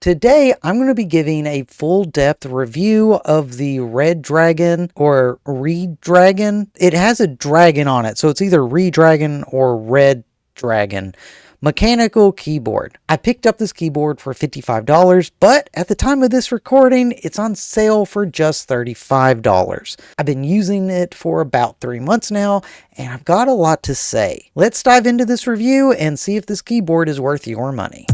Today, I'm going to be giving a full-depth review of the Redragon or Redragon. It has a dragon on it, so it's either Redragon or Redragon mechanical keyboard. I picked up this keyboard for $55, but at the time of this recording, it's on sale for just $35. I've been using it for about 3 months now, and I've got a lot to say. Let's dive into this review and see if this keyboard is worth your money.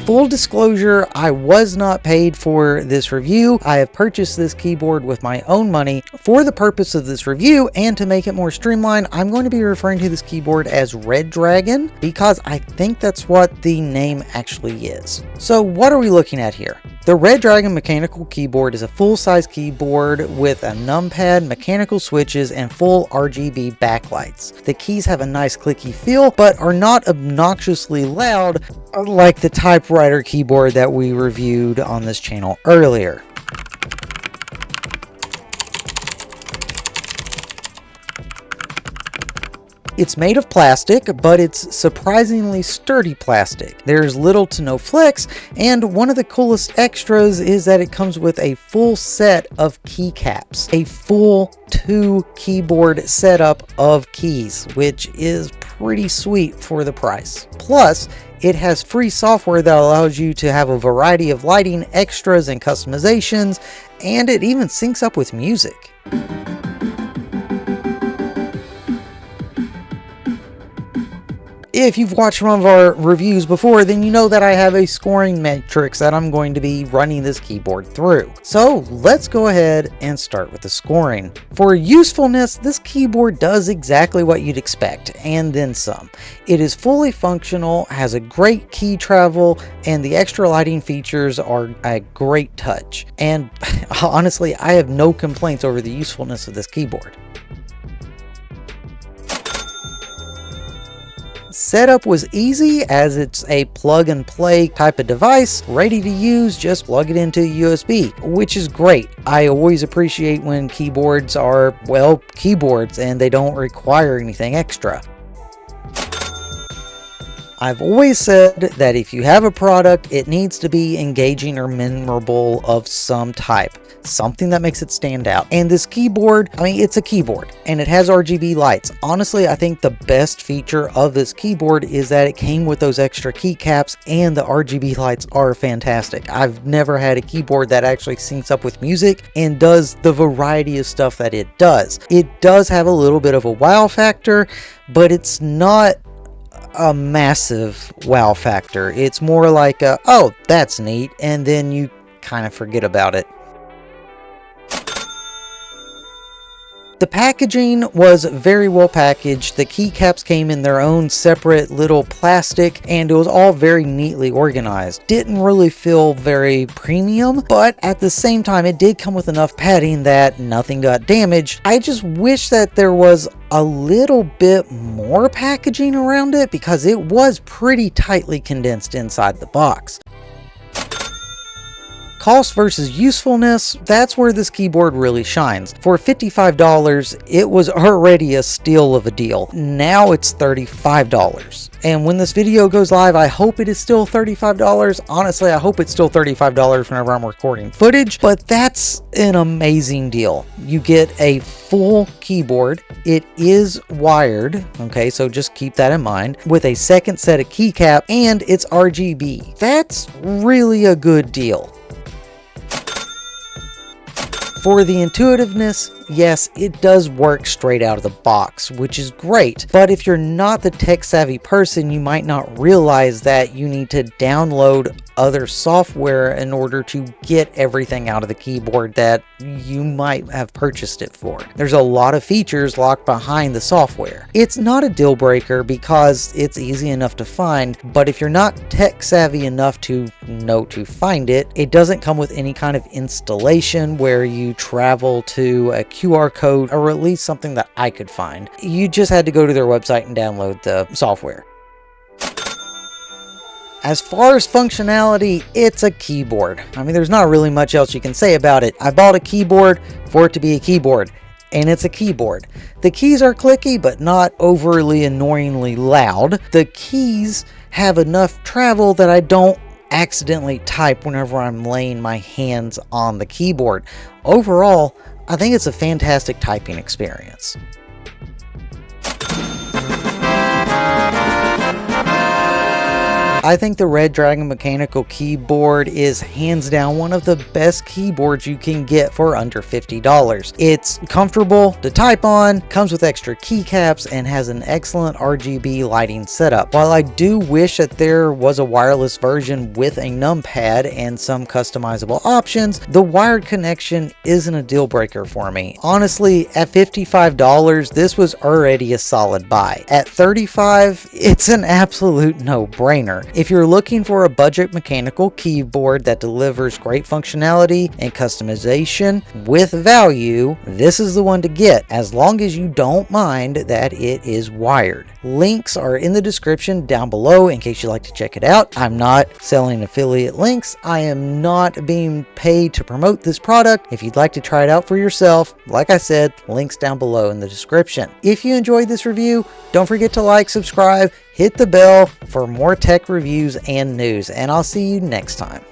Full disclosure, I was not paid for this review. I have purchased this keyboard with my own money. For the purpose of this review and to make it more streamlined, I'm going to be referring to this keyboard as Redragon because I think that's what the name actually is. So what are we looking at here? The Redragon mechanical keyboard is a full-size keyboard with a numpad, mechanical switches, and full RGB backlights. The keys have a nice clicky feel, but are not obnoxiously loud like the typewriter keyboard that we reviewed on this channel earlier. It's made of plastic, but it's surprisingly sturdy plastic. There's little to no flex, and one of the coolest extras is that it comes with a full set of keycaps. A full 2 keyboard setup of keys, which is pretty sweet for the price. Plus, it has free software that allows you to have a variety of lighting extras and customizations, and it even syncs up with music. If you've watched one of our reviews before, then you know that I have a scoring matrix that I'm going to be running this keyboard through. So let's go ahead and start with the scoring. For usefulness, this keyboard does exactly what you'd expect, and then some. It is fully functional, has a great key travel, and the extra lighting features are a great touch. And honestly, I have no complaints over the usefulness of this keyboard. Setup was easy as it's a plug and play type of device, ready to use, just plug it into USB, which is great. I always appreciate when keyboards are, well, keyboards and they don't require anything extra. I've always said that if you have a product, it needs to be engaging or memorable of some type. Something that makes it stand out. And this keyboard, I mean, it's a keyboard and it has RGB lights. Honestly, I think the best feature of this keyboard is that it came with those extra keycaps and the RGB lights are fantastic. I've never had a keyboard that actually syncs up with music and does the variety of stuff that it does. It does have a little bit of a wow factor, but it's not a massive wow factor. It's more like a, oh, that's neat, and then you kind of forget about it. The packaging was very well packaged. The keycaps came in their own separate little plastic and it was all very neatly organized. Didn't really feel very premium, but at the same time it did come with enough padding that nothing got damaged. I just wish that there was a little bit more packaging around it because it was pretty tightly condensed inside the box. Cost versus usefulness, that's where this keyboard really shines. For $55, it was already a steal of a deal. Now it's $35. And when this video goes live, I hope it is still $35. Honestly, I hope it's still $35 whenever I'm recording footage, but that's an amazing deal. You get a full keyboard. It is wired, okay, so just keep that in mind, with a second set of keycap, and it's RGB. That's really a good deal. For the intuitiveness, yes, it does work straight out of the box, which is great. But if you're not the tech-savvy person, you might not realize that you need to download other software in order to get everything out of the keyboard that you might have purchased it for. There's a lot of features locked behind the software. It's not a deal breaker because it's easy enough to find, but if you're not tech-savvy enough to know to find it, it doesn't come with any kind of installation where you travel to a QR code, or at least something that I could find. You just had to go to their website and download the software. As far as functionality, it's a keyboard. I mean, there's not really much else you can say about it. I bought a keyboard for it to be a keyboard. and it's a keyboard. The keys are clicky, but not overly annoyingly loud. The keys have enough travel that I don't accidentally type whenever I'm laying my hands on the keyboard. Overall, I think it's a fantastic typing experience. I think the Redragon mechanical keyboard is hands down one of the best keyboards you can get for under $50. It's comfortable to type on, comes with extra keycaps, and has an excellent RGB lighting setup. While I do wish that there was a wireless version with a numpad and some customizable options, the wired connection isn't a deal breaker for me. Honestly, at $55, this was already a solid buy. At $35, it's an absolute no-brainer. If you're looking for a budget mechanical keyboard that delivers great functionality and customization with value, this is the one to get, as long as you don't mind that it is wired. Links are in the description down below in case you'd like to check it out. I'm not selling affiliate links. I am not being paid to promote this product. If you'd like to try it out for yourself, like I said, links down below in the description. If you enjoyed this review, don't forget to like, subscribe, hit the bell for more tech reviews and news, and I'll see you next time.